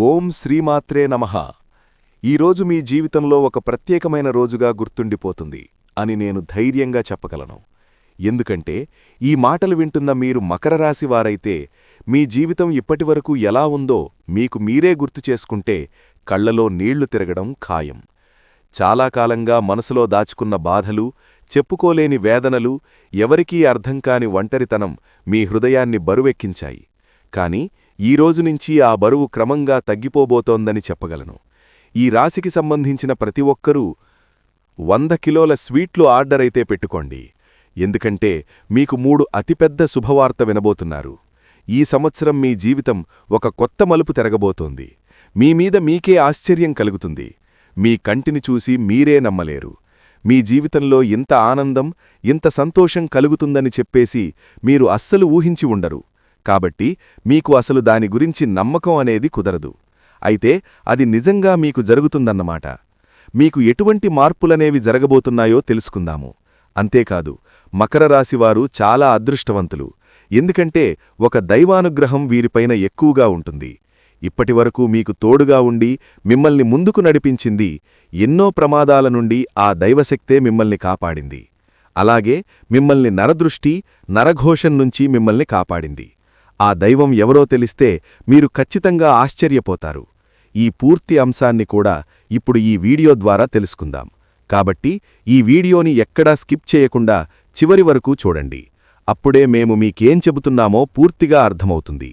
ఓం శ్రీమాత్రే నమః. ఈరోజు మీ జీవితంలో ఒక ప్రత్యేకమైన రోజుగా గుర్తుండిపోతుంది అని నేను ధైర్యంగా చెప్పగలను. ఎందుకంటే ఈ మాటలు వింటున్న మీరు మకర రాశి వారైతే మీ జీవితం ఇప్పటివరకు ఎలా ఉందో మీకు మీరే గుర్తు చేసుకుంటే కళ్లలో నీళ్లు తిరగడం ఖాయం. చాలా కాలంగా మనసులో దాచుకున్న బాధలు, చెప్పుకోలేని వేదనలు, ఎవరికీ అర్థంకాని ఒంటరితనం మీ హృదయాన్ని బరువెక్కించాయి. కాని ఈరోజునుంచి ఆ బరువు క్రమంగా తగ్గిపోబోతోందని చెప్పగలను. ఈ రాశికి సంబంధించిన ప్రతి ఒక్కరూ 100 కిలోల స్వీట్లు ఆర్డరైతే పెట్టుకోండి. ఎందుకంటే మీకు 3 అతిపెద్ద శుభవార్త వినబోతున్నారు. ఈ సంవత్సరం మీ జీవితం ఒక కొత్త మలుపు తిరగబోతోంది. మీమీద మీకే ఆశ్చర్యం కలుగుతుంది. మీ కంటిని చూసి మీరే నమ్మలేరు. మీ జీవితంలో ఇంత ఆనందం, ఇంత సంతోషం కలుగుతుందని చెప్పేసి మీరు అస్సలు ఊహించి ఉండరు. కాబట్టి మీకు అసలు దాని గురించి నమ్మకం అనేది కుదరదు. అయితే అది నిజంగా మీకు జరుగుతుందన్నమాట. మీకు ఎటువంటి మార్పులనేవి జరగబోతున్నాయో తెలుసుకుందాము. అంతేకాదు, మకర రాశివారు చాలా అదృష్టవంతులు. ఎందుకంటే ఒక దైవానుగ్రహం వీరిపైన ఎక్కువగా ఉంటుంది. ఇప్పటివరకు మీకు తోడుగా ఉండి మిమ్మల్ని ముందుకు నడిపించింది. ఎన్నో ప్రమాదాల నుండి ఆ దైవశక్తే మిమ్మల్ని కాపాడింది. అలాగే మిమ్మల్ని నరదృష్టి, నరఘోషం నుంచి మిమ్మల్ని కాపాడింది. ఆ దైవం ఎవరో తెలిస్తే మీరు ఖచ్చితంగా ఆశ్చర్యపోతారు. ఈ పూర్తి అంశాన్ని కూడా ఇప్పుడు ఈ వీడియో ద్వారా తెలుసుకుందాం. కాబట్టి ఈ వీడియోని ఎక్కడా స్కిప్ చేయకుండా చివరి వరకు చూడండి. అప్పుడే మేము మీకేం చెబుతున్నామో పూర్తిగా అర్థమవుతుంది.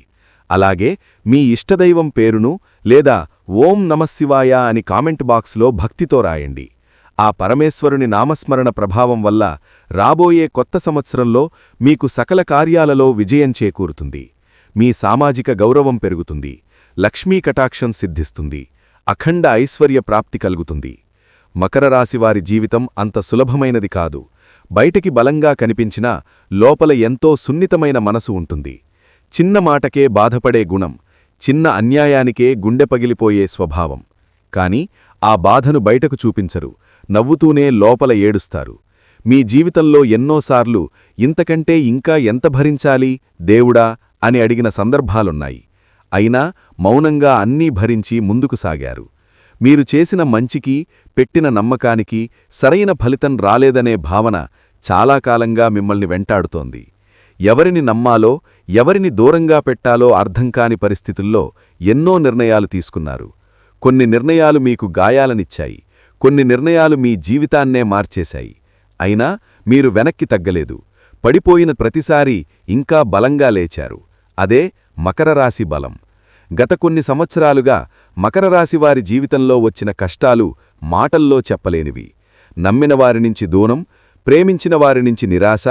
అలాగే మీ ఇష్టదైవం పేరును లేదా ఓం నమఃశివాయ అని కామెంట్ బాక్స్లో భక్తితో రాయండి. ఆ పరమేశ్వరుని నామస్మరణ ప్రభావం వల్ల రాబోయే కొత్త సంవత్సరంలో మీకు సకల కార్యాలలో విజయం చేకూరుతుంది. మీ సామాజిక గౌరవం పెరుగుతుంది. లక్ష్మీ కటాక్షం సిద్ధిస్తుంది. అఖండ ఐశ్వర్య ప్రాప్తి కలుగుతుంది. మకర రాశివారి జీవితం అంత సులభమైనది కాదు. బయటికి బలంగా కనిపించినా లోపల ఎంతో సున్నితమైన మనసు ఉంటుంది. చిన్న మాటకే బాధపడే గుణం, చిన్న అన్యాయానికే గుండె పగిలిపోయే స్వభావం. కాని ఆ బాధను బయటకు చూపించరు. నవ్వుతూనే లోపల ఏడుస్తారు. మీ జీవితంలో ఎన్నోసార్లు ఇంతకంటే ఇంకా ఎంత భరించాలి దేవుడా అని అడిగిన సందర్భాలున్నాయి. అయినా మౌనంగా అన్నీ భరించి ముందుకు సాగారు. మీరు చేసిన మంచికి, పెట్టిన నమ్మకానికి సరైన ఫలితం రాలేదనే భావన చాలా కాలంగా మిమ్మల్ని వెంటాడుతోంది. ఎవరిని నమ్మాలో, ఎవరిని దూరంగా పెట్టాలో అర్థంకాని పరిస్థితుల్లో ఎన్నో నిర్ణయాలు తీసుకున్నారు. కొన్ని నిర్ణయాలు మీకు గాయాలనిచ్చాయి. కొన్ని నిర్ణయాలు మీ జీవితాన్నే మార్చేశాయి. అయినా మీరు వెనక్కి తగ్గలేదు. పడిపోయిన ప్రతిసారీ ఇంకా బలంగా లేచారు. అదే మకర రాశి బలం. గత కొన్ని సంవత్సరాలుగా మకర రాశివారి జీవితంలో వచ్చిన కష్టాలు మాటల్లో చెప్పలేనివి. నమ్మిన వారినుంచి దూరం, ప్రేమించిన వారినుంచి నిరాశ,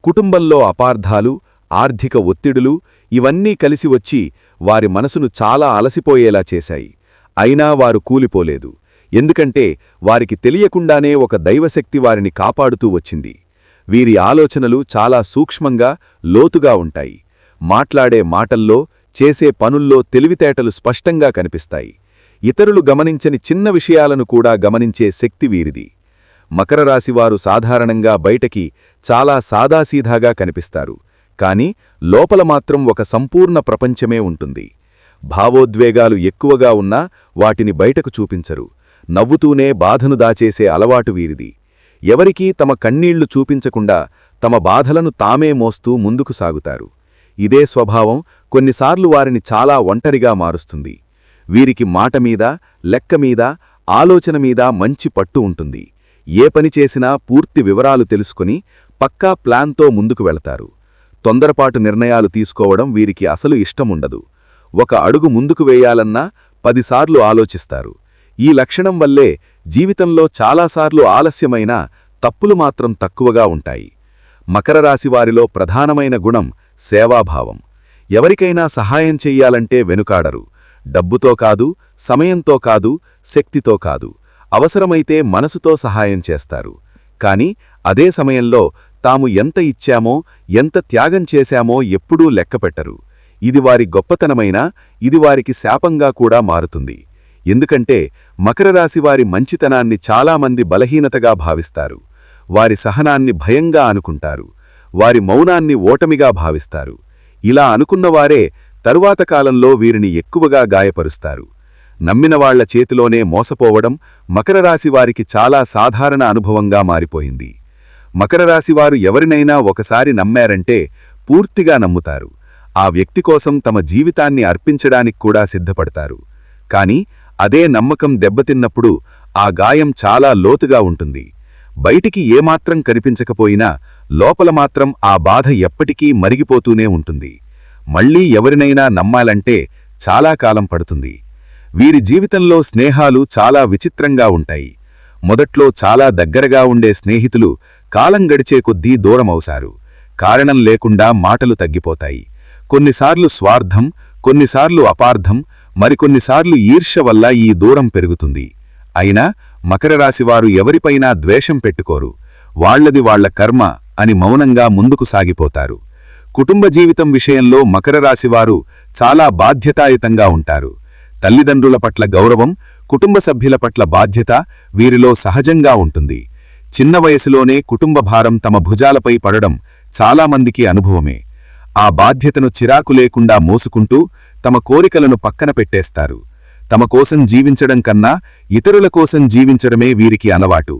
కుటుంబంలో అపార్థాలు, ఆర్థిక ఒత్తిడులు ఇవన్నీ కలిసి వచ్చి వారి మనసును చాలా అలసిపోయేలా చేశాయి. అయినా వారు కూలిపోలేదు. ఎందుకంటే వారికి తెలియకుండానే ఒక దైవశక్తి వారిని కాపాడుతూ వచ్చింది. వీరి ఆలోచనలు చాలా సూక్ష్మంగా, లోతుగా ఉంటాయి. మాట్లాడే మాటల్లో, చేసే పనుల్లో తెలివితేటలు స్పష్టంగా కనిపిస్తాయి. ఇతరులు గమనించని చిన్న విషయాలను కూడా గమనించే శక్తి వీరిది. మకర రాశివారు సాధారణంగా బయటకి చాలా సాదాసీదాగా కనిపిస్తారు. కాని లోపల మాత్రం ఒక సంపూర్ణ ప్రపంచమే ఉంటుంది. భావోద్వేగాలు ఎక్కువగా ఉన్నా వాటిని బయటకు చూపించరు. నవ్వుతూనే బాధను దాచేసే అలవాటు వీరిది. ఎవరికీ తమ కన్నీళ్లు చూపించకుండా తమ బాధలను తామే మోస్తూ ముందుకు సాగుతారు. ఇదే స్వభావం కొన్నిసార్లు వారిని చాలా ఒంటరిగా మారుస్తుంది. వీరికి మాటమీద, లెక్కమీద, ఆలోచన మీద మంచి పట్టు ఉంటుంది. ఏ పని చేసినా పూర్తి వివరాలు తెలుసుకుని పక్కా ప్లాన్తో ముందుకు వెళతారు. తొందరపాటు నిర్ణయాలు తీసుకోవడం వీరికి అసలు ఇష్టముండదు. ఒక అడుగు ముందుకు వేయాలన్నా 10 సార్లు ఆలోచిస్తారు. ఈ లక్షణం వల్లే జీవితంలో చాలాసార్లు ఆలస్యమైన తప్పులు మాత్రం తక్కువగా ఉంటాయి. మకర రాశివారిలో ప్రధానమైన గుణం సేవాభావం. ఎవరికైనా సహాయం చెయ్యాలంటే వెనుకాడరు. డబ్బుతో కాదు, సమయంతో కాదు, శక్తితో కాదు, అవసరమైతే మనసుతో సహాయం చేస్తారు. కాని అదే సమయంలో తాము ఎంత ఇచ్చామో, ఎంత త్యాగం చేశామో ఎప్పుడూ లెక్కపెట్టరు. ఇది వారి గొప్పతనమైనా ఇది వారికి శాపంగా కూడా మారుతుంది. ఎందుకంటే మకర రాశివారి మంచితనాన్ని చాలామంది బలహీనతగా భావిస్తారు. వారి సహనాన్ని భయంగా అనుకుంటారు. వారి మౌనాన్ని ఓటమిగా భావిస్తారు. ఇలా అనుకున్నవారే తరువాత కాలంలో వీరిని ఎక్కువగా గాయపరుస్తారు. నమ్మినవాళ్ల చేతిలోనే మోసపోవడం మకరరాశివారికి చాలా సాధారణ అనుభవంగా మారిపోయింది. మకరరాశివారు ఎవరినైనా ఒకసారి నమ్మారంటే పూర్తిగా నమ్ముతారు. ఆ వ్యక్తి కోసం తమ జీవితాన్ని అర్పించడానికి కూడా సిద్ధపడతారు. కాని అదే నమ్మకం దెబ్బతిన్నప్పుడు ఆ గాయం చాలా లోతుగా ఉంటుంది. బయటికి ఏమాత్రం కనిపించకపోయినా లోపల మాత్రం ఆ బాధ ఎప్పటికీ మరిగిపోతూనే ఉంటుంది. మళ్లీ ఎవరినైనా నమ్మాలంటే చాలా కాలం పడుతుంది. వీరి జీవితంలో స్నేహాలు చాలా విచిత్రంగా ఉంటాయి. మొదట్లో చాలా దగ్గరగా ఉండే స్నేహితులు కాలం గడిచే కొద్దీ దూరమవుతారు. కారణం లేకుండా మాటలు తగ్గిపోతాయి. కొన్నిసార్లు స్వార్థం, కొన్నిసార్లు అపార్థం, మరికొన్నిసార్లు ఈర్ష్య వల్ల ఈ దూరం పెరుగుతుంది. అయినా మకరరాశివారు ఎవరిపైనా ద్వేషం పెట్టుకోరు. వాళ్లది వాళ్ల కర్మ అని మౌనంగా ముందుకు సాగిపోతారు. కుటుంబ జీవితం విషయంలో మకరరాశివారు చాలా బాధ్యతాయుతంగా ఉంటారు. తల్లిదండ్రుల పట్ల గౌరవం, కుటుంబ సభ్యుల పట్ల బాధ్యత వీరిలో సహజంగా ఉంటుంది. చిన్న వయసులోనే కుటుంబ భారం తమ భుజాలపై పడడం చాలామందికి అనుభవమే. ఆ బాధ్యతను చిరాకు లేకుండా మోసుకుంటూ తమ కోరికలను పక్కన పెట్టేస్తారు. తమ కోసం జీవించడం కన్నా ఇతరుల కోసం జీవించడమే వీరికి అలవాటు.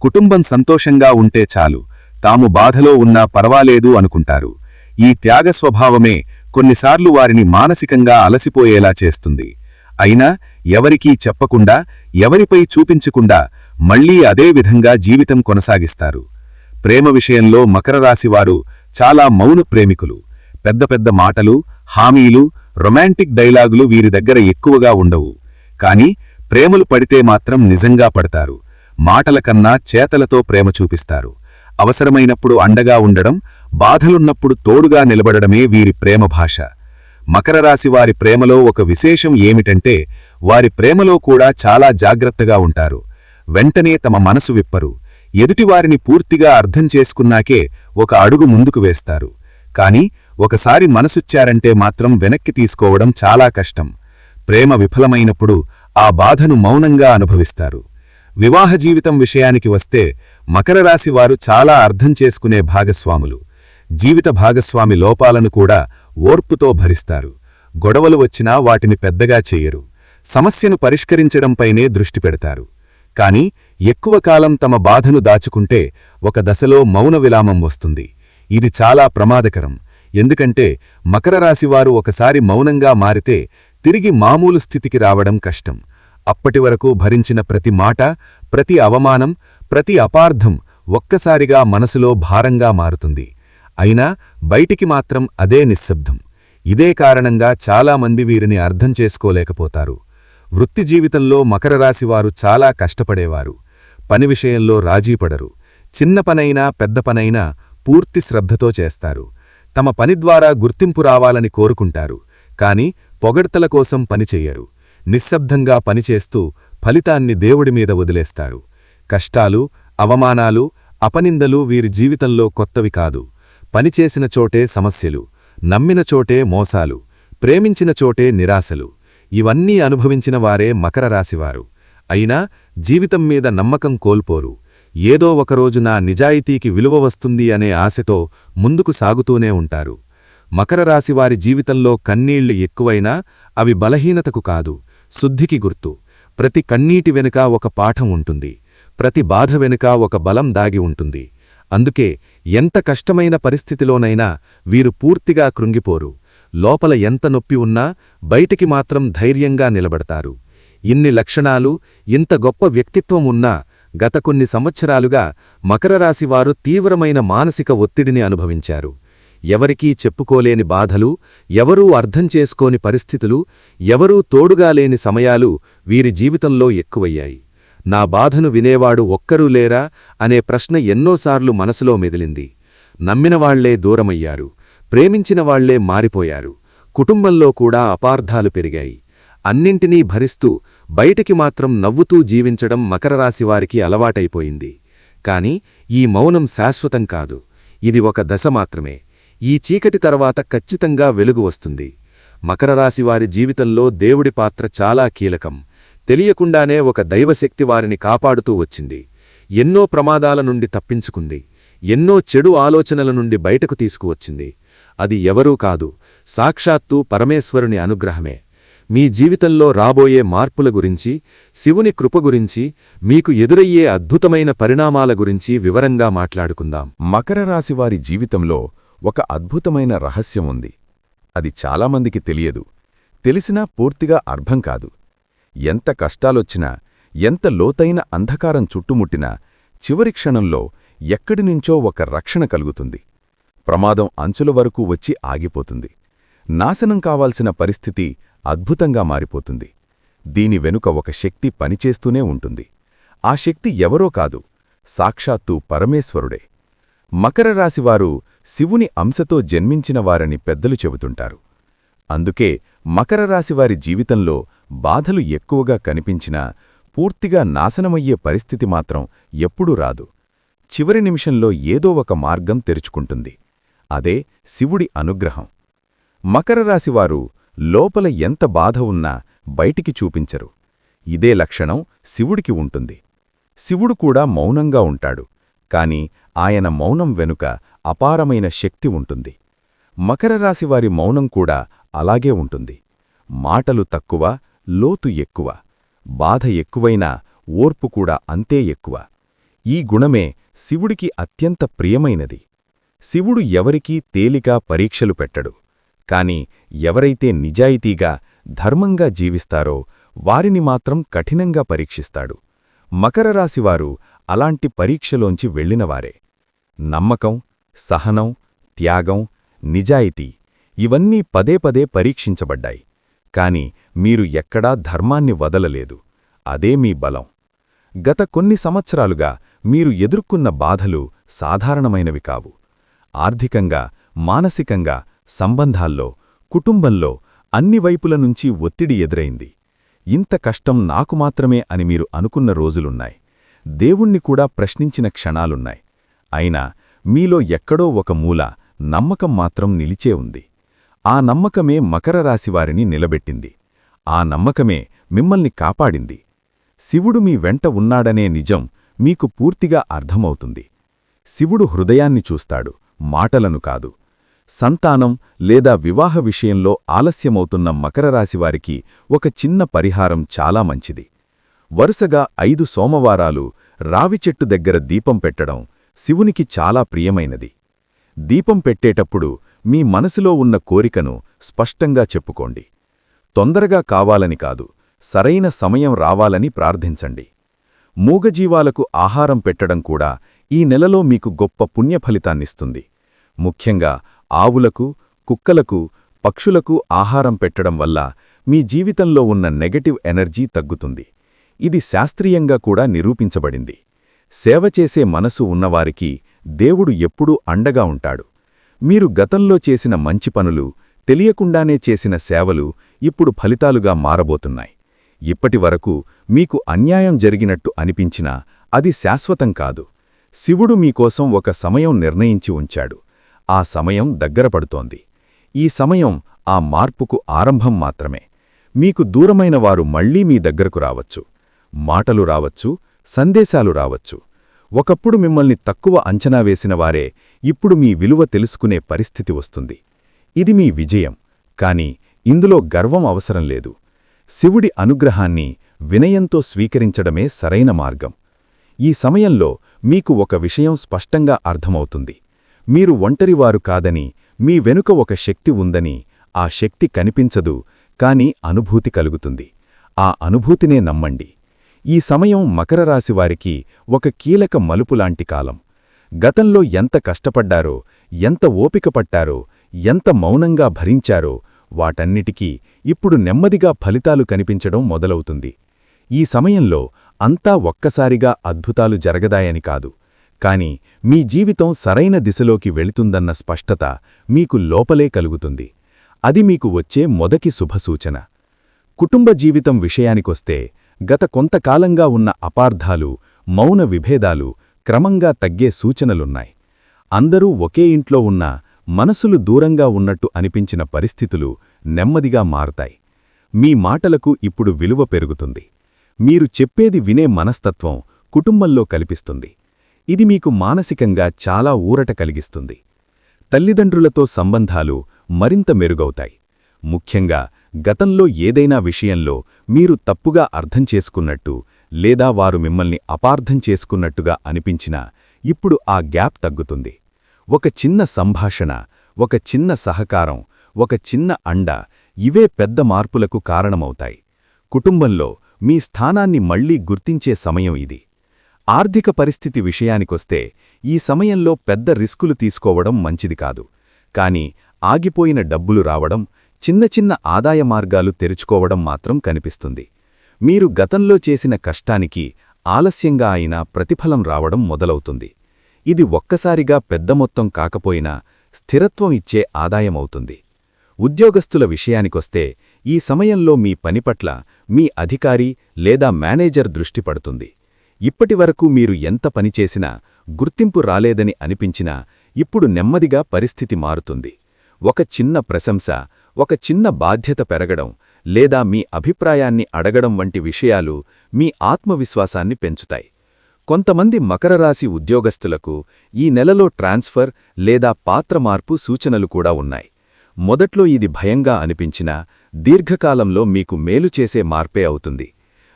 కుటుంబం సంతోషంగా ఉంటే చాలు, తాము బాధలో ఉన్నా పర్వాలేదు అనుకుంటారు. ఈ త్యాగ స్వభావమే కొన్నిసార్లు వారిని మానసికంగా అలసిపోయేలా చేస్తుంది. అయినా ఎవరికీ చెప్పకుండా, ఎవరిపై చూపించకుండా మళ్లీ అదే విధంగా జీవితం కొనసాగిస్తారు. ప్రేమ విషయంలో మకరరాశివారు చాలా మౌన ప్రేమికులు. పెద్ద పెద్ద మాటలు, హామీలు, రొమాంటిక్ డైలాగులు వీరి దగ్గర ఎక్కువగా ఉండవు. కాని ప్రేమలు పడితే మాత్రం నిజంగా పడతారు. మాటల కన్నా చేతలతో ప్రేమ చూపిస్తారు. అవసరమైనప్పుడు అండగా ఉండడం, బాధలున్నప్పుడు తోడుగా నిలబడడమే వీరి ప్రేమ భాష. మకరరాశివారి ప్రేమలో ఒక విశేషం ఏమిటంటే వారి ప్రేమలో కూడా చాలా జాగ్రత్తగా ఉంటారు. వెంటనే తమ మనసు విప్పరు. ఎదుటివారిని పూర్తిగా అర్థం చేసుకున్నాకే ఒక అడుగు ముందుకు వేస్తారు. కాని ఒకసారి మనసుచ్చారంటే మాత్రం వెనక్కి తీసుకోవడం చాలా కష్టం. ప్రేమ విఫలమైనప్పుడు ఆ బాధను మౌనంగా అనుభవిస్తారు. వివాహ జీవితం విషయానికి వస్తే మకరరాశివారు చాలా అర్థం చేసుకునే భాగస్వాములు. జీవిత భాగస్వామి లోపాలను కూడా ఓర్పుతో భరిస్తారు. గొడవలు వచ్చినా వాటిని పెద్దగా చెయ్యరు. సమస్యను పరిష్కరించడంపైనే దృష్టి పెడతారు. కాని ఎక్కువ కాలం తమ బాధను దాచుకుంటే ఒక దశలో మౌన విలామం వస్తుంది. ఇది చాలా ప్రమాదకరం. ఎందుకంటే మకరరాశివారు ఒకసారి మౌనంగా మారితే తిరిగి మామూలు స్థితికి రావడం కష్టం. అప్పటివరకు భరించిన ప్రతి మాట, ప్రతి అవమానం, ప్రతి అపార్థం ఒక్కసారిగా మనసులో భారంగా మారుతుంది. అయినా బయటికి మాత్రం అదే నిశ్శబ్దం. ఇదే కారణంగా చాలామంది వీరిని అర్థం చేసుకోలేకపోతారు. వృత్తి జీవితంలో మకరరాశివారు చాలా కష్టపడేవారు. పని విషయంలో రాజీపడరు. చిన్న పనైనా పెద్ద పనైనా పూర్తి శ్రద్ధతో చేస్తారు. తమ పని ద్వారా గుర్తింపు రావాలని కోరుకుంటారు. కాని పొగడ్తల కోసం పనిచెయ్యరు. నిశ్శబ్దంగా పనిచేస్తూ ఫలితాన్ని దేవుడి మీద వదిలేస్తారు. కష్టాలు, అవమానాలు, అపనిందలు వీరి జీవితంలో కొత్తవి కాదు. పనిచేసిన చోటే సమస్యలు, నమ్మిన చోటే మోసాలు, ప్రేమించిన చోటే నిరాశలు, ఇవన్నీ అనుభవించిన వారే మకరరాశివారు. అయినా జీవితం మీద నమ్మకం కోల్పోరు. ఏదో ఒకరోజు నా నిజాయితీకి విలువ వస్తుంది అనే ఆశతో ముందుకు సాగుతూనే ఉంటారు. మకరరాశివారి జీవితంలో కన్నీళ్లు ఎక్కువైనా అవి బలహీనతకు కాదు, శుద్ధికి గుర్తు. ప్రతి కన్నీటి వెనుక ఒక పాఠం ఉంటుంది. ప్రతి బాధ వెనుక ఒక బలం దాగి ఉంటుంది. అందుకే ఎంత కష్టమైన పరిస్థితిలోనైనా వీరు పూర్తిగా కృంగిపోరు. లోపల ఎంత నొప్పి ఉన్నా బయటికి మాత్రం ధైర్యంగా నిలబడతారు. ఇన్ని లక్షణాలు, ఇంత గొప్ప వ్యక్తిత్వం ఉన్నా గత కొన్ని సంవత్సరాలుగా మకరరాశివారు తీవ్రమైన మానసిక ఒత్తిడిని అనుభవించారు. ఎవరికీ చెప్పుకోలేని బాధలు, ఎవరూ అర్థం చేసుకోని పరిస్థితులు, ఎవరూ తోడుగా లేని సమయాలు వీరి జీవితంలో ఎక్కువయ్యాయి. నా బాధను వినేవాడు ఒక్కరూ లేరా అనే ప్రశ్న ఎన్నోసార్లు మనసులో మెదిలింది. నమ్మినవాళ్లే దూరమయ్యారు. ప్రేమించినవాళ్లే మారిపోయారు. కుటుంబంలో కూడా అపార్థాలు పెరిగాయి. అన్నింటినీ భరిస్తూ బయటికి మాత్రం నవ్వుతూ జీవించడం మకరరాశివారికి అలవాటైపోయింది. కాని ఈ మౌనం శాశ్వతం కాదు. ఇది ఒక దశ మాత్రమే. ఈ చీకటి తర్వాత ఖచ్చితంగా వెలుగు వస్తుంది. మకరరాశివారి జీవితంలో దేవుడి పాత్ర చాలా కీలకం. తెలియకుండానే ఒక దైవశక్తి వారిని కాపాడుతూ వచ్చింది. ఎన్నో ప్రమాదాల నుండి తప్పించుకుంది. ఎన్నో చెడు ఆలోచనల నుండి బయటకు తీసుకువచ్చింది. అది ఎవరూ కాదు, సాక్షాత్తూ పరమేశ్వరుని అనుగ్రహమే. మీ జీవితంలో రాబోయే మార్పుల గురించి, శివుని కృప గురించి, మీకు ఎదురయ్యే అద్భుతమైన పరిణామాల గురించి వివరంగా మాట్లాడుకుందాం. మకర రాశివారి జీవితంలో ఒక అద్భుతమైన రహస్యం ఉంది. అది చాలామందికి తెలియదు. తెలిసినా పూర్తిగా అర్థం కాదు. ఎంత కష్టాలొచ్చినా, ఎంత లోతైన అంధకారం చుట్టుముట్టినా చివరి క్షణంలో ఎక్కడినుంచో ఒక రక్షణ కలుగుతుంది. ప్రమాదం అంచుల వరకు వచ్చి ఆగిపోతుంది. నాశనం కావాల్సిన పరిస్థితి అద్భుతంగా మారిపోతుంది. దీని వెనుక ఒక శక్తి పనిచేస్తూనే ఉంటుంది. ఆ శక్తి ఎవరో కాదు, సాక్షాత్తు పరమేశ్వరుడే. మకర రాశివారు శివుని అంశతో జన్మించిన వారని పెద్దలు చెబుతుంటారు. అందుకే మకర రాశివారి జీవితంలో బాధలు ఎక్కువగా కనిపించినా పూర్తిగా నాశనమయ్యే పరిస్థితి మాత్రం ఎప్పుడూ రాదు. చివరి నిమిషంలో ఏదో ఒక మార్గం తెరుచుకుంటుంది. అదే శివుడి అనుగ్రహం. మకర రాశివారు లోపల ఎంత బాధ ఉన్నా బయటికి చూపించరు. ఇదే లక్షణం శివుడికి ఉంటుంది. శివుడు కూడా మౌనంగా ఉంటాడు, కాని ఆయన మౌనం వెనుక అపారమైన శక్తి ఉంటుంది. మకర రాశివారి మౌనం కూడా అలాగే ఉంటుంది. మాటలు తక్కువ, లోతు ఎక్కువ. బాధ ఎక్కువైనా ఓర్పు కూడా అంతే ఎక్కువ. ఈ గుణమే శివుడికి అత్యంత ప్రియమైనది. శివుడు ఎవరికీ తేలిక పరీక్షలు పెట్టడు. కాని ఎవరైతే నిజాయితీగా, ధర్మంగా జీవిస్తారో వారిని మాత్రం కఠినంగా పరీక్షిస్తాడు. మకర రాశివారు అలాంటి పరీక్షలోంచి వెళ్ళినవారే. నమ్మకం, సహనం, త్యాగం, నిజాయితీ ఇవన్నీ పదే పదే పరీక్షించబడ్డాయి. కాని మీరు ఎక్కడా ధర్మాన్ని వదలలేదు. అదే మీ బలం. గత కొన్ని సంవత్సరాలుగా మీరు ఎదుర్కొన్న బాధలు సాధారణమైనవి కావు. ఆర్థికంగా, మానసికంగా, సంబంధాల్లో, కుటుంబంలో అన్ని వైపుల నుంచి ఒత్తిడి ఎదురైంది. ఇంత కష్టం నాకు మాత్రమే అని మీరు అనుకున్న రోజులున్నాయి. దేవుణ్ణి కూడా ప్రశ్నించిన క్షణాలున్నాయి. అయినా మీలో ఎక్కడో ఒక మూల నమ్మకం మాత్రం నిలిచే ఉంది. ఆ నమ్మకమే మకర రాశివారిని నిలబెట్టింది. ఆ నమ్మకమే మిమ్మల్ని కాపాడింది. శివుడు మీ వెంట ఉన్నాడనే నిజం మీకు పూర్తిగా అర్థమవుతుంది. శివుడు హృదయాన్ని చూస్తాడు, మాటలను కాదు. సంతానం లేదా వివాహ విషయంలో ఆలస్యమవుతున్న మకర రాశివారికి ఒక చిన్న పరిహారం చాలా మంచిది. వరుసగా 5 సోమవారాలు రావిచెట్టు దగ్గర దీపం పెట్టడం శివునికి చాలా ప్రియమైనది. దీపం పెట్టేటప్పుడు మీ మనసులో ఉన్న కోరికను స్పష్టంగా చెప్పుకోండి. తొందరగా కావాలని కాదు, సరైన సమయం రావాలని ప్రార్థించండి. మూగజీవాలకు ఆహారం పెట్టడం కూడా ఈ నెలలో మీకు గొప్ప పుణ్యఫలితాన్నిస్తుంది. ముఖ్యంగా ఆవులకు, కుక్కలకు, పక్షులకు ఆహారం పెట్టడం వల్ల మీ జీవితంలో ఉన్న నెగటివ్ ఎనర్జీ తగ్గుతుంది. ఇది శాస్త్రీయంగా కూడా నిరూపించబడింది. సేవ చేసే మనసు ఉన్నవారికి దేవుడు ఎప్పుడూ అండగా ఉంటాడు. మీరు గతంలో చేసిన మంచి పనులు, తెలియకుండానే చేసిన సేవలు ఇప్పుడు ఫలితాలుగా మారబోతున్నాయి. ఇప్పటివరకు మీకు అన్యాయం జరిగినట్టు అనిపించినా అది శాశ్వతం కాదు. శివుడు మీకోసం ఒక సమయం నిర్ణయించి ఉంచాడు. ఆ సమయం దగ్గరపడుతోంది. ఈ సమయం ఆ మార్పుకు ఆరంభం మాత్రమే. మీకు దూరమైన వారు మళ్లీ మీ దగ్గరకు రావచ్చు. మాటలు రావచ్చు, సందేశాలు రావచ్చు. ఒకప్పుడు మిమ్మల్ని తక్కువ అంచనా వేసిన వారే ఇప్పుడు మీ విలువ తెలుసుకునే పరిస్థితి వస్తుంది. ఇది మీ విజయం. కాని ఇందులో గర్వం అవసరం లేదు. శివుడి అనుగ్రహాన్ని వినయంతో స్వీకరించడమే సరైన మార్గం. ఈ సమయంలో మీకు ఒక విషయం స్పష్టంగా అర్థమవుతుంది. మీరు ఒంటరివారు కాదని, మీ వెనుక ఒక శక్తి ఉందని. ఆ శక్తి కనిపించదు, కాని అనుభూతి కలుగుతుంది. ఆ అనుభూతినే నమ్మండి. ఈ సమయం మకర రాశివారికి ఒక కీలక మలుపులాంటి కాలం. గతంలో ఎంత కష్టపడ్డారో, ఎంత ఓపిక పట్టారో, ఎంత మౌనంగా భరించారో వాటన్నిటికీ ఇప్పుడు నెమ్మదిగా ఫలితాలు కనిపించడం మొదలవుతుంది. ఈ సమయంలో అంతా ఒక్కసారిగా అద్భుతాలు జరగదాయని కాదు, కాని మీ జీవితం సరైన దిశలోకి వెళుతుందన్న స్పష్టత మీకు లోపలే కలుగుతుంది. అది మీకు వచ్చే మొదటి శుభసూచన. కుటుంబ జీవితం విషయానికొస్తే గత కొంతకాలంగా ఉన్న అపార్థాలు, మౌన విభేదాలు క్రమంగా తగ్గే సూచనలున్నాయి. అందరూ ఒకే ఇంట్లో ఉన్నా మనసులు దూరంగా ఉన్నట్టు అనిపించిన పరిస్థితులు నెమ్మదిగా మారతాయి. మీ మాటలకు ఇప్పుడు విలువ పెరుగుతుంది. మీరు చెప్పేది వినే మనస్తత్వం కుటుంబంలో కల్పిస్తుంది. ఇది మీకు మానసికంగా చాలా ఊరట కలిగిస్తుంది. తల్లిదండ్రులతో సంబంధాలు మరింత మెరుగవుతాయి. ముఖ్యంగా గతంలో ఏదైనా విషయంలో మీరు తప్పుగా అర్థం చేసుకున్నట్టు లేదా వారు మిమ్మల్ని అపార్థం చేసుకున్నట్టుగా అనిపించినా ఇప్పుడు ఆ గ్యాప్ తగ్గుతుంది. ఒక చిన్న సంభాషణ, ఒక చిన్న సహకారం, ఒక చిన్న అండ ఇవే పెద్ద మార్పులకు కారణమవుతాయి. కుటుంబంలో మీ స్థానాన్ని మళ్లీ గుర్తించే సమయం ఇది. ఆర్థిక పరిస్థితి విషయానికొస్తే ఈ సమయంలో పెద్ద రిస్కులు తీసుకోవడం మంచిది కాదు. కానీ ఆగిపోయిన డబ్బులు రావడం, చిన్న చిన్న ఆదాయ మార్గాలు తెరుచుకోవడం మాత్రం కనిపిస్తుంది. మీరు గతంలో చేసిన కష్టానికి ఆలస్యంగా అయినా ప్రతిఫలం రావడం మొదలవుతుంది. ఇది ఒక్కసారిగా పెద్ద మొత్తం కాకపోయినా స్థిరత్వం ఇచ్చే ఆదాయమవుతుంది. ఉద్యోగస్తుల విషయానికొస్తే ఈ సమయంలో మీ పనిపట్ల మీ అధికారి లేదా మేనేజర్ దృష్టి పడుతుంది. ఇప్పటివరకు మీరు ఎంత పనిచేసినా గుర్తింపు రాలేదని అనిపించినా ఇప్పుడు నెమ్మదిగా పరిస్థితి మారుతుంది. ఒక చిన్న ప్రశంస, ఒక చిన్న బాధ్యత పెరగడం లేదా మీ అభిప్రాయాన్ని అడగడం వంటి విషయాలు మీ ఆత్మవిశ్వాసాన్ని పెంచుతాయి. కొంతమంది మకర రాశి ఉద్యోగస్తులకు ఈ నెలలో ట్రాన్స్ఫర్ లేదా పాత్ర మార్పు సూచనలు కూడా ఉన్నాయి. మొదట్లో ఇది భయంగా అనిపించినా దీర్ఘకాలంలో మీకు మేలు చేసే మార్పే అవుతుంది.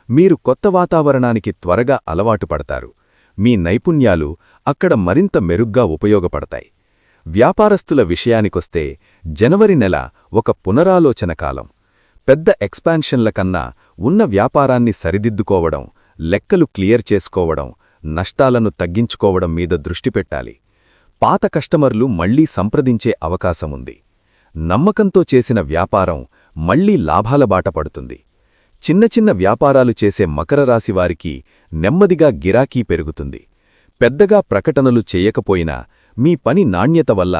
మీరు కొత్త వాతావరణానికి త్వరగా అలవాటు పడతారు. మీ నైపుణ్యాలు అక్కడ మరింత మెరుగ్గా ఉపయోగపడతాయి. వ్యాపారస్తుల విషయానికొస్తే జనవరి నెల ఒక పునరాలోచన కాలం. పెద్ద ఎక్స్పాన్షన్ల కన్నా ఉన్న వ్యాపారాన్ని సరిదిద్దుకోవడం, లెక్కలు క్లియర్ చేసుకోవడం, నష్టాలను తగ్గించుకోవడం మీద దృష్టి పెట్టాలి. పాత కస్టమర్లు మళ్లీ సంప్రదించే అవకాశముంది. నమ్మకంతో చేసిన వ్యాపారం మళ్లీ లాభాల బాట పడుతుంది. చిన్న చిన్న వ్యాపారాలు చేసే మకర రాశివారికి నెమ్మదిగా గిరాకీ పెరుగుతుంది. పెద్దగా ప్రకటనలు చేయకపోయినా మీ పని నాణ్యత వల్ల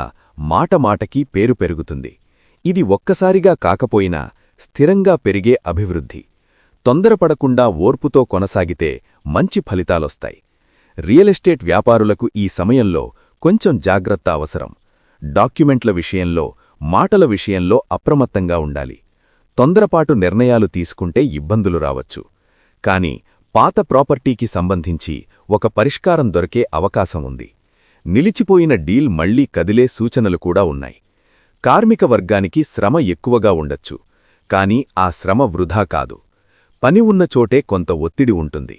మాటమాటకి పేరు పెరుగుతుంది. ఇది ఒక్కసారిగా కాకపోయినా స్థిరంగా పెరిగే అభివృద్ధి. తొందరపడకుండా ఓర్పుతో కొనసాగితే మంచి ఫలితాలొస్తాయి. రియల్ ఎస్టేట్ వ్యాపారులకు ఈ సమయంలో కొంచెం జాగ్రత్త అవసరం. డాక్యుమెంట్ల విషయంలో, మాటల విషయంలో అప్రమత్తంగా ఉండాలి. తొందరపాటు నిర్ణయాలు తీసుకుంటే ఇబ్బందులు రావచ్చు. కాని పాత ప్రాపర్టీకి సంబంధించి ఒక పరిష్కారం దొరికే అవకాశం ఉంది. నిలిచిపోయిన డీల్ మళ్లీ కదిలే సూచనలు కూడా ఉన్నాయి. కార్మిక వర్గానికి శ్రమ ఎక్కువగా ఉండొచ్చు. కాని ఆ శ్రమ వృధా కాదు. పని ఉన్న చోటే కొంత ఒత్తిడి ఉంటుంది.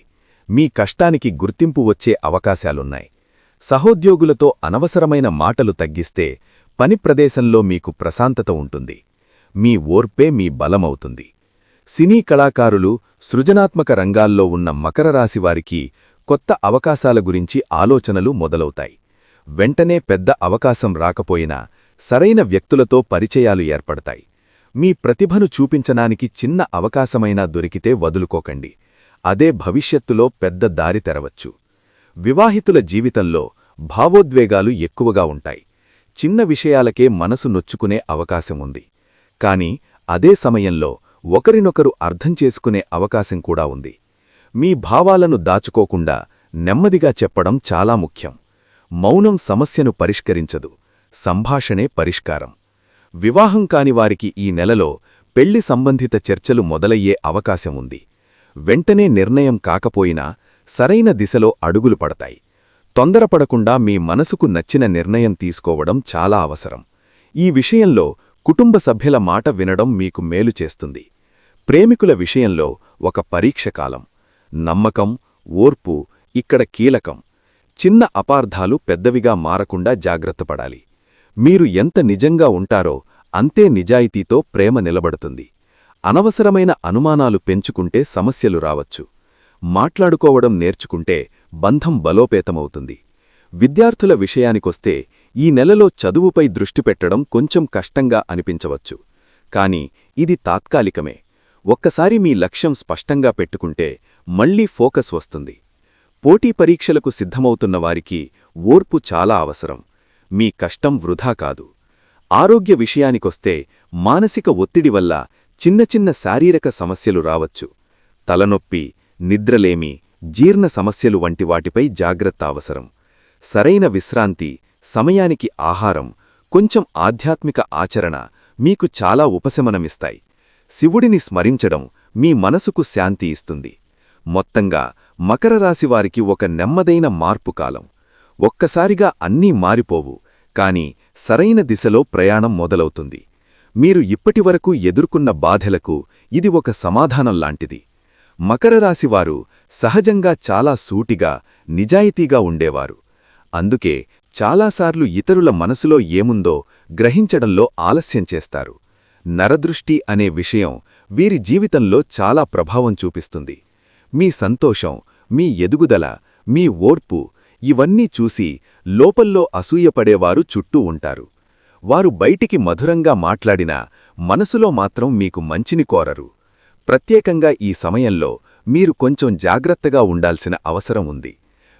మీ కష్టానికి గుర్తింపు వచ్చే అవకాశాలున్నాయి. సహోద్యోగులతో అనవసరమైన మాటలు తగ్గిస్తే పని ప్రదేశంలో మీకు ప్రశాంతత ఉంటుంది. మీ ఓర్పే మీ బలమవుతుంది. సినీ కళాకారులు, సృజనాత్మక రంగాల్లో ఉన్న మకర రాశివారికి కొత్త అవకాశాల గురించి ఆలోచనలు మొదలవుతాయి. వెంటనే పెద్ద అవకాశం రాకపోయినా సరైన వ్యక్తులతో పరిచయాలు ఏర్పడతాయి. మీ ప్రతిభను చూపించడానికి చిన్న అవకాశమైనా దొరికితే వదులుకోకండి. అదే భవిష్యత్తులో పెద్ద దారి తెరవచ్చు. వివాహితుల జీవితంలో భావోద్వేగాలు ఎక్కువగా ఉంటాయి. చిన్న విషయాలకే మనసు నొచ్చుకునే అవకాశముంది. కాని అదే సమయంలో ఒకరినొకరు అర్థం చేసుకునే అవకాశం కూడా ఉంది. మీ భావాలను దాచుకోకుండా నెమ్మదిగా చెప్పడం చాలా ముఖ్యం. మౌనం సమస్యను పరిష్కరించదు, సంభాషణే పరిష్కారం. వివాహం కానివారికి ఈ నెలలో పెళ్లి సంబంధిత చర్చలు మొదలయ్యే అవకాశముంది. వెంటనే నిర్ణయం కాకపోయినా సరైన దిశలో అడుగులు పడతాయి. తొందరపడకుండా మీ మనసుకు నచ్చిన నిర్ణయం తీసుకోవడం చాలా అవసరం. ఈ విషయంలో కుటుంబ సభ్యుల మాట వినడం మీకు మేలు చేస్తుంది. ప్రేమికుల విషయంలో ఒక పరీక్షకాలం. నమ్మకం, ఓర్పు ఇక్కడ కీలకం. చిన్న అపార్థాలు పెద్దవిగా మారకుండా జాగ్రత్తపడాలి. మీరు ఎంత నిజంగా ఉంటారో అంతే నిజాయితీతో ప్రేమ నిలబడుతుంది. అనవసరమైన అనుమానాలు పెంచుకుంటే సమస్యలు రావచ్చు. మాట్లాడుకోవడం నేర్చుకుంటే బంధం బలోపేతమవుతుంది. విద్యార్థుల విషయానికొస్తే ఈ నెలలో చదువుపై దృష్టి పెట్టడం కొంచెం కష్టంగా అనిపించవచ్చు. కాని ఇది తాత్కాలికమే. ఒక్కసారి మీ లక్ష్యం స్పష్టంగా పెట్టుకుంటే మళ్లీ ఫోకస్ వస్తుంది. పోటీ పరీక్షలకు సిద్ధమవుతున్న వారికి ఓర్పు చాలా అవసరం. మీ కష్టం వృధా కాదు. ఆరోగ్య విషయానికొస్తే మానసిక ఒత్తిడి వల్ల చిన్న చిన్న శారీరక సమస్యలు రావచ్చు. తలనొప్పి, నిద్రలేమి, జీర్ణ సమస్యలు వంటి వాటిపై జాగ్రత్త అవసరం. సరైన విశ్రాంతి, సమయానికి ఆహారం, కొంచెం ఆధ్యాత్మిక ఆచరణ మీకు చాలా ఉపశమనమిస్తాయి. శివుడిని స్మరించడం మీ మనసుకు శాంతి ఇస్తుంది. మొత్తంగా మకర రాశివారికి ఒక నెమ్మదైన మార్పు కాలం. ఒక్కసారిగా అన్నీ మారిపోవు, కాని సరైన దిశలో ప్రయాణం మొదలవుతుంది. మీరు ఇప్పటివరకు ఎదుర్కొన్న బాధలకు ఇది ఒక సమాధానం లాంటిది. మకర రాశివారు సహజంగా చాలా సూటిగా, నిజాయితీగా ఉండేవారు. అందుకే చాలాసార్లు ఇతరుల మనసులో ఏముందో గ్రహించడంలో ఆలస్యం చేస్తారు. నరదృష్టి అనే విషయం వీరి జీవితంలో చాలా ప్రభావం చూపిస్తుంది. మీ సంతోషం, మీ ఎదుగుదల, మీ ఓర్పు ఇవన్నీ చూసి లోపల్లో అసూయపడేవారు చుట్టూ ఉంటారు. వారు బయటికి మధురంగా మాట్లాడినా మనసులో మాత్రం మీకు మంచిని కోరరు. ప్రత్యేకంగా ఈ సమయంలో మీరు కొంచెం జాగ్రత్తగా ఉండాల్సిన అవసరం ఉంది.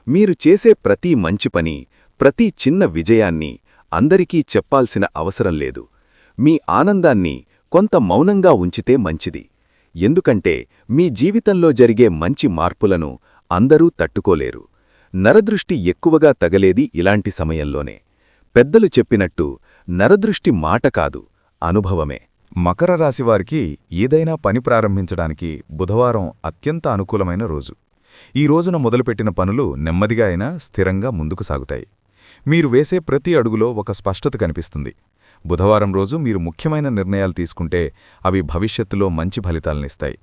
మీరు చేసే ప్రతి మంచి పని, ప్రతి చిన్న విజయాన్ని అందరికీ చెప్పాల్సిన అవసరం లేదు. మీ ఆనందాన్ని కొంత మౌనంగా ఉంచితే మంచిది. ఎందుకంటే మీ జీవితంలో జరిగే మంచి మార్పులను అందరూ తట్టుకోలేరు. నరదృష్టి ఎక్కువగా తగలేది ఇలాంటి సమయంలోనే. పెద్దలు చెప్పినట్టు నరదృష్టి మాట కాదు, అనుభవమే. మకర రాశివారికి ఏదైనా పని ప్రారంభించడానికి బుధవారం అత్యంత అనుకూలమైన రోజు. ఈ రోజున మొదలుపెట్టిన పనులు నెమ్మదిగా అయినా స్థిరంగా ముందుకు సాగుతాయి. మీరు వేసే ప్రతి అడుగులో ఒక స్పష్టత కనిపిస్తుంది. బుధవారం రోజు మీరు ముఖ్యమైన నిర్ణయాలు తీసుకుంటే అవి భవిష్యత్తులో మంచి ఫలితాలనిస్తాయి.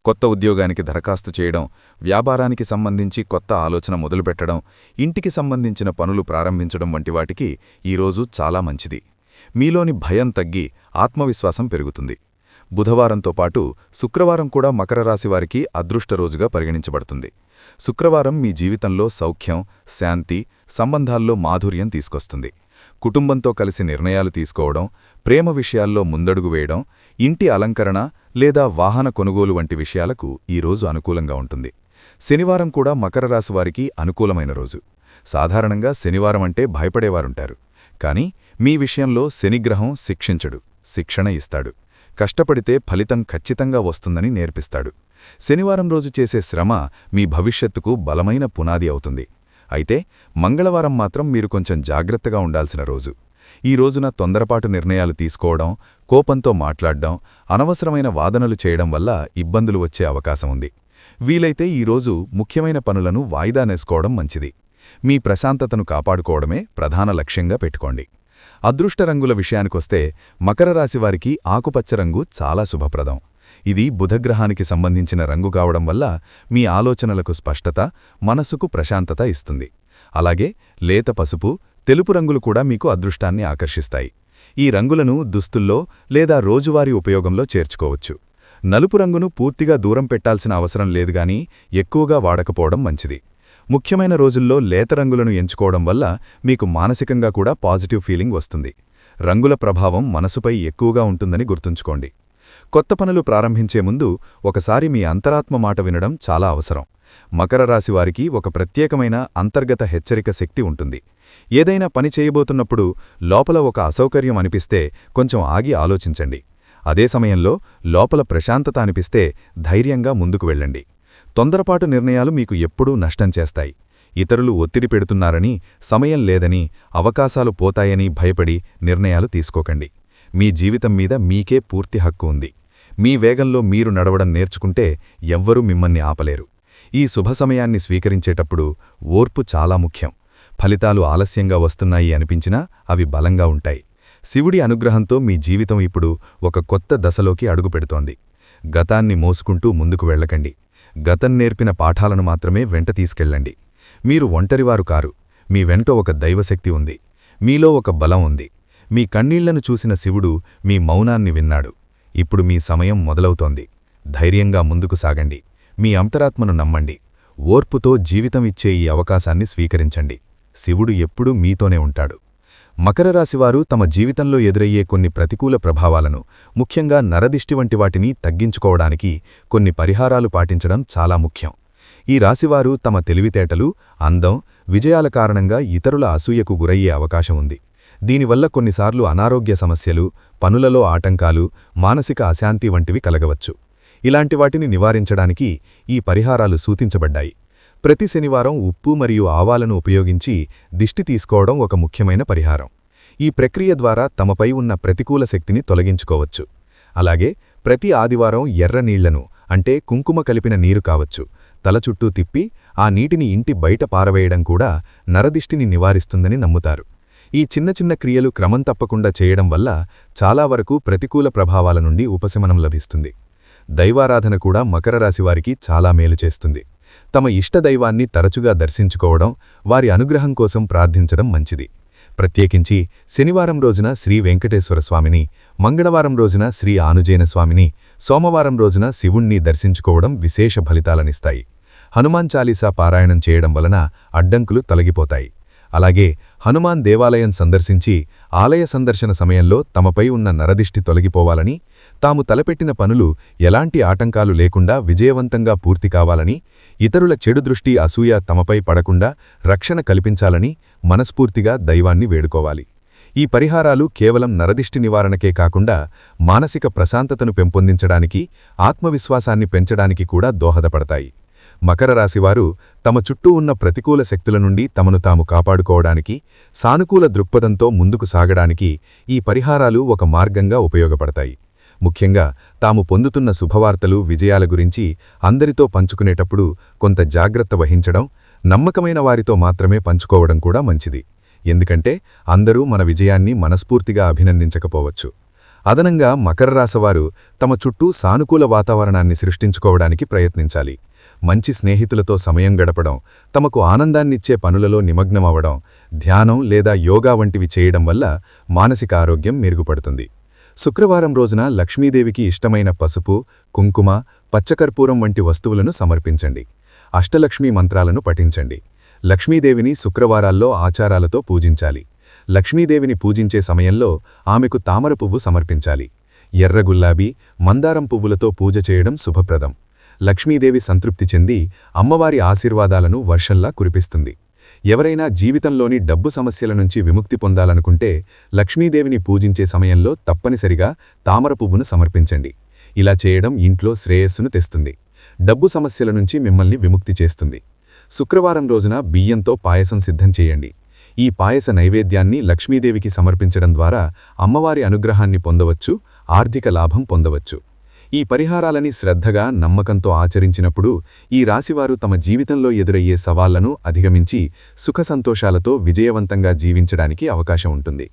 కొత్త ఉద్యోగానికి దరఖాస్తు చేయడం, వ్యాపారానికి సంబంధించి కొత్త ఆలోచన మొదలుపెట్టడం, ఇంటికి సంబంధించిన పనులు ప్రారంభించడం వంటి వాటికి ఈరోజు చాలా మంచిది. మీలోని భయం తగ్గి ఆత్మవిశ్వాసం పెరుగుతుంది. బుధవారంతో పాటు శుక్రవారం కూడా మకర రాశివారికి అదృష్ట రోజుగా పరిగణించబడుతుంది. శుక్రవారం మీ జీవితంలో సౌఖ్యం, శాంతి, సంబంధాల్లో మాధుర్యం తీసుకొస్తుంది. కుటుంబంతో కలిసి నిర్ణయాలు తీసుకోవడం, ప్రేమ విషయాల్లో ముందడుగు వేయడం, ఇంటి అలంకరణ లేదా వాహన కొనుగోలు వంటి విషయాలకు ఈరోజు అనుకూలంగా ఉంటుంది. శనివారం కూడా మకర రాశివారికి అనుకూలమైన రోజు. సాధారణంగా శనివారం అంటే భయపడేవారుంటారు. కానీ మీ విషయంలో శనిగ్రహం శిక్షించడు, శిక్షణ ఇస్తాడు. కష్టపడితే ఫలితం ఖచ్చితంగా వస్తుందని నేర్పిస్తాడు. శనివారం రోజు చేసే శ్రమ మీ భవిష్యత్తుకు బలమైన పునాది అవుతుంది. అయితే మంగళవారం మాత్రం మీరు కొంచెం జాగ్రత్తగా ఉండాల్సిన రోజు. ఈ రోజున తొందరపాటు నిర్ణయాలు తీసుకోవడం, కోపంతో మాట్లాడ్డం, అనవసరమైన వాదనలు చేయడం వల్ల ఇబ్బందులు వచ్చే అవకాశం ఉంది. వీలైతే ఈరోజు ముఖ్యమైన పనులను వాయిదా నేసుకోవడం మంచిది. మీ ప్రశాంతతను కాపాడుకోవడమే ప్రధాన లక్ష్యంగా పెట్టుకోండి. అదృష్ట రంగుల విషయానికొస్తే మకర రాశివారికి ఆకుపచ్చ రంగు చాలా శుభప్రదం. ఇది బుధగ్రహానికి సంబంధించిన రంగు కావడం వల్ల మీ ఆలోచనలకు స్పష్టత, మనసుకు ప్రశాంతత ఇస్తుంది. అలాగే లేత పసుపు, తెలుపు రంగులు కూడా మీకు అదృష్టాన్ని ఆకర్షిస్తాయి. ఈ రంగులను దుస్తుల్లో లేదా రోజువారీ ఉపయోగంలో చేర్చుకోవచ్చు. నలుపు రంగును పూర్తిగా దూరం పెట్టాల్సిన అవసరం లేదుగానీ ఎక్కువగా వాడకపోవడం మంచిది. ముఖ్యమైన రోజుల్లో లేత రంగులను ఎంచుకోవడం వల్ల మీకు మానసికంగా కూడా పాజిటివ్ ఫీలింగ్ వస్తుంది. రంగుల ప్రభావం మనసుపై ఎక్కువగా ఉంటుందని గుర్తుంచుకోండి. కొత్త పనులు ప్రారంభించే ముందు ఒకసారి మీ అంతరాత్మ మాట వినడం చాలా అవసరం. మకర రాశివారికి ఒక ప్రత్యేకమైన అంతర్గత హెచ్చరిక శక్తి ఉంటుంది. ఏదైనా పని చేయబోతున్నప్పుడు లోపల ఒక అసౌకర్యం అనిపిస్తే కొంచెం ఆగి ఆలోచించండి. అదే సమయంలో లోపల ప్రశాంతత అనిపిస్తే ధైర్యంగా ముందుకు వెళ్ళండి. తొందరపాటు నిర్ణయాలు మీకు ఎప్పుడూ నష్టం చేస్తాయి. ఇతరులు ఒత్తిడి పెడుతున్నారని, సమయం లేదని, అవకాశాలు పోతాయని భయపడి నిర్ణయాలు తీసుకోకండి. మీ జీవితం మీద మీకే పూర్తి హక్కు ఉంది. మీ వేగంలో మీరు నడవడం నేర్చుకుంటే ఎవ్వరూ మిమ్మల్ని ఆపలేరు. ఈ శుభ సమయాన్ని స్వీకరించేటప్పుడు ఓర్పు చాలా ముఖ్యం. ఫలితాలు ఆలస్యంగా వస్తున్నాయి అనిపించినా అవి బలంగా ఉంటాయి. శివుడి అనుగ్రహంతో మీ జీవితం ఇప్పుడు ఒక కొత్త దశలోకి అడుగుపెడుతోంది. గతాన్ని మోసుకుంటూ ముందుకు వెళ్ళకండి. గతం నేర్పిన పాఠాలను మాత్రమే వెంట తీసుకెళ్ళండి. మీరు ఒంటరివారు కారు. మీ వెంట ఒక దైవశక్తి ఉంది. మీలో ఒక బలం ఉంది. మీ కన్నీళ్లను చూసిన శివుడు మీ మౌనాన్ని విన్నాడు. ఇప్పుడు మీ సమయం మొదలవుతోంది. ధైర్యంగా ముందుకు సాగండి. మీ అంతరాత్మను నమ్మండి. ఓర్పుతో జీవితం ఇచ్చే ఈ అవకాశాన్ని స్వీకరించండి. శివుడు ఎప్పుడూ మీతోనే ఉంటాడు. మకర రాశివారు తమ జీవితంలో ఎదురయ్యే కొన్ని ప్రతికూల ప్రభావాలను, ముఖ్యంగా నరదిష్టి వంటి వాటిని తగ్గించుకోవడానికి కొన్ని పరిహారాలు పాటించడం చాలా ముఖ్యం. ఈ రాశివారు తమ తెలివితేటలు, అందం, విజయాల కారణంగా ఇతరుల అసూయకు గురయ్యే అవకాశం ఉంది. దీనివల్ల కొన్నిసార్లు అనారోగ్య సమస్యలు, పనులలో ఆటంకాలు, మానసిక అశాంతి వంటివి కలగవచ్చు. ఇలాంటి వాటిని నివారించడానికి ఈ పరిహారాలు సూచించబడ్డాయి. ప్రతి శనివారం ఉప్పు మరియు ఆవాలను ఉపయోగించి దిష్టి తీసుకోవడం ఒక ముఖ్యమైన పరిహారం. ఈ ప్రక్రియ ద్వారా తమపై ఉన్న ప్రతికూల శక్తిని తొలగించుకోవచ్చు. అలాగే ప్రతి ఆదివారం ఎర్ర నీళ్లను, అంటే కుంకుమ కలిపిన నీరు కావచ్చు, తల చుట్టూ తిప్పి ఆ నీటిని ఇంటి బయట పారవేయడం కూడా నరదిష్టిని నివారిస్తుందని నమ్ముతారు. ఈ చిన్న చిన్న క్రియలు క్రమం తప్పకుండా చేయడం వల్ల చాలా వరకు ప్రతికూల ప్రభావాల నుండి ఉపశమనం లభిస్తుంది. దైవారాధన కూడా మకర రాశివారికి చాలా మేలు చేస్తుంది. తమ ఇష్టదైవాన్ని తరచుగా దర్శించుకోవడం, వారి అనుగ్రహం కోసం ప్రార్థించడం మంచిది. ప్రత్యేకించి శనివారం రోజున శ్రీ వెంకటేశ్వర స్వామిని, మంగళవారం రోజున శ్రీ ఆనుజేన స్వామిని, సోమవారం రోజున శివుణ్ణి దర్శించుకోవడం విశేష ఫలితాలనిస్తాయి. హనుమాన్ చాలీసా పారాయణం చేయడం వలన అడ్డంకులు తొలగిపోతాయి. అలాగే హనుమాన్ దేవాలయం సందర్శించి ఆలయ సందర్శన సమయంలో తమపై ఉన్న నరదిష్టి తొలగిపోవాలని, తాము తలపెట్టిన పనులు ఎలాంటి ఆటంకాలు లేకుండా విజయవంతంగా పూర్తి కావాలని, ఇతరుల చెడు దృష్టి అసూయ తమపై పడకుండా రక్షణ కల్పించాలని మనస్ఫూర్తిగా దైవాన్ని వేడుకోవాలి. ఈ పరిహారాలు కేవలం నరదిష్టి నివారణకే కాకుండా మానసిక ప్రశాంతతను పెంపొందించడానికి, ఆత్మవిశ్వాసాన్ని పెంచడానికి కూడా దోహదపడతాయి. మకర రాశివారు తమ చుట్టూ ఉన్న ప్రతికూల శక్తుల నుండి తమను తాము కాపాడుకోవడానికి, సానుకూల దృక్పథంతో ముందుకు సాగడానికి ఈ పరిహారాలు ఒక మార్గంగా ఉపయోగపడతాయి. ముఖ్యంగా తాము పొందుతున్న శుభవార్తలు, విజయాల గురించి అందరితో పంచుకునేటప్పుడు కొంత జాగ్రత్త వహించడం, నమ్మకమైన వారితో మాత్రమే పంచుకోవడం కూడా మంచిది. ఎందుకంటే అందరూ మన విజయాన్ని మనస్ఫూర్తిగా అభినందించకపోవచ్చు. అదనంగా మకర రాశివారు తమ చుట్టూ సానుకూల వాతావరణాన్ని సృష్టించుకోవడానికి ప్రయత్నించాలి. మంచి స్నేహితులతో సమయం గడపడం, తమకు ఆనందాన్నిచ్చే పనులలో నిమగ్నమవడం, ధ్యానం లేదా యోగా వంటివి చేయడం వల్ల మానసిక ఆరోగ్యం మెరుగుపడుతుంది. శుక్రవారం రోజున లక్ష్మీదేవికి ఇష్టమైన పసుపు, కుంకుమ, పచ్చకర్పూరం వంటి వస్తువులను సమర్పించండి. అష్టలక్ష్మీ మంత్రాలను పఠించండి. లక్ష్మీదేవిని శుక్రవారాల్లో ఆచారాలతో పూజించాలి. లక్ష్మీదేవిని పూజించే సమయంలో ఆమెకు తామర పువ్వు సమర్పించాలి. ఎర్ర గులాబీ, మందారం పువ్వులతో పూజ చేయడం శుభప్రదం. లక్ష్మీదేవి సంతృప్తి చెంది అమ్మవారి ఆశీర్వాదాలను వర్షంలా కురిపిస్తుంది. ఎవరైనా జీవితంలోని డబ్బు సమస్యల నుంచి విముక్తి పొందాలనుకుంటే లక్ష్మీదేవిని పూజించే సమయంలో తప్పనిసరిగా తామర పువ్వును సమర్పించండి. ఇలా చేయడం ఇంట్లో శ్రేయస్సును తెస్తుంది. డబ్బు సమస్యల నుంచి మిమ్మల్ని విముక్తి చేస్తుంది. శుక్రవారం రోజున బియ్యంతో పాయసం సిద్ధం చేయండి. ఈ పాయస నైవేద్యాన్ని లక్ష్మీదేవికి సమర్పించడం ద్వారా అమ్మవారి అనుగ్రహాన్ని పొందవచ్చు, ఆర్థిక లాభం పొందవచ్చు. ఈ పరిహారాలని శ్రద్ధగా, నమ్మకంతో ఆచరించినప్పుడు ఈ రాశివారు తమ జీవితంలో ఎదురయ్యే సవాళ్లను అధిగమించి సుఖసంతోషాలతో విజయవంతంగా జీవించడానికి అవకాశం ఉంటుంది.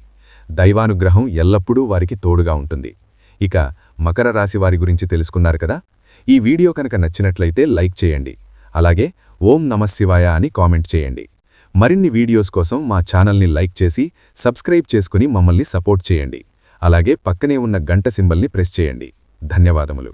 దైవానుగ్రహం ఎల్లప్పుడూ వారికి తోడుగా ఉంటుంది. ఇక మకర రాశివారి గురించి తెలుసుకున్నారు కదా. ఈ వీడియో కనుక నచ్చినట్లయితే లైక్ చేయండి. అలాగే ఓం నమఃశివాయ అని కామెంట్ చేయండి. మరిన్ని వీడియోస్ కోసం మా ఛానల్ని లైక్ చేసి సబ్స్క్రైబ్ చేసుకుని మమ్మల్ని సపోర్ట్ చేయండి. అలాగే పక్కనే ఉన్న గంట సింబల్ని ప్రెస్ చేయండి. ధన్యవాదములు.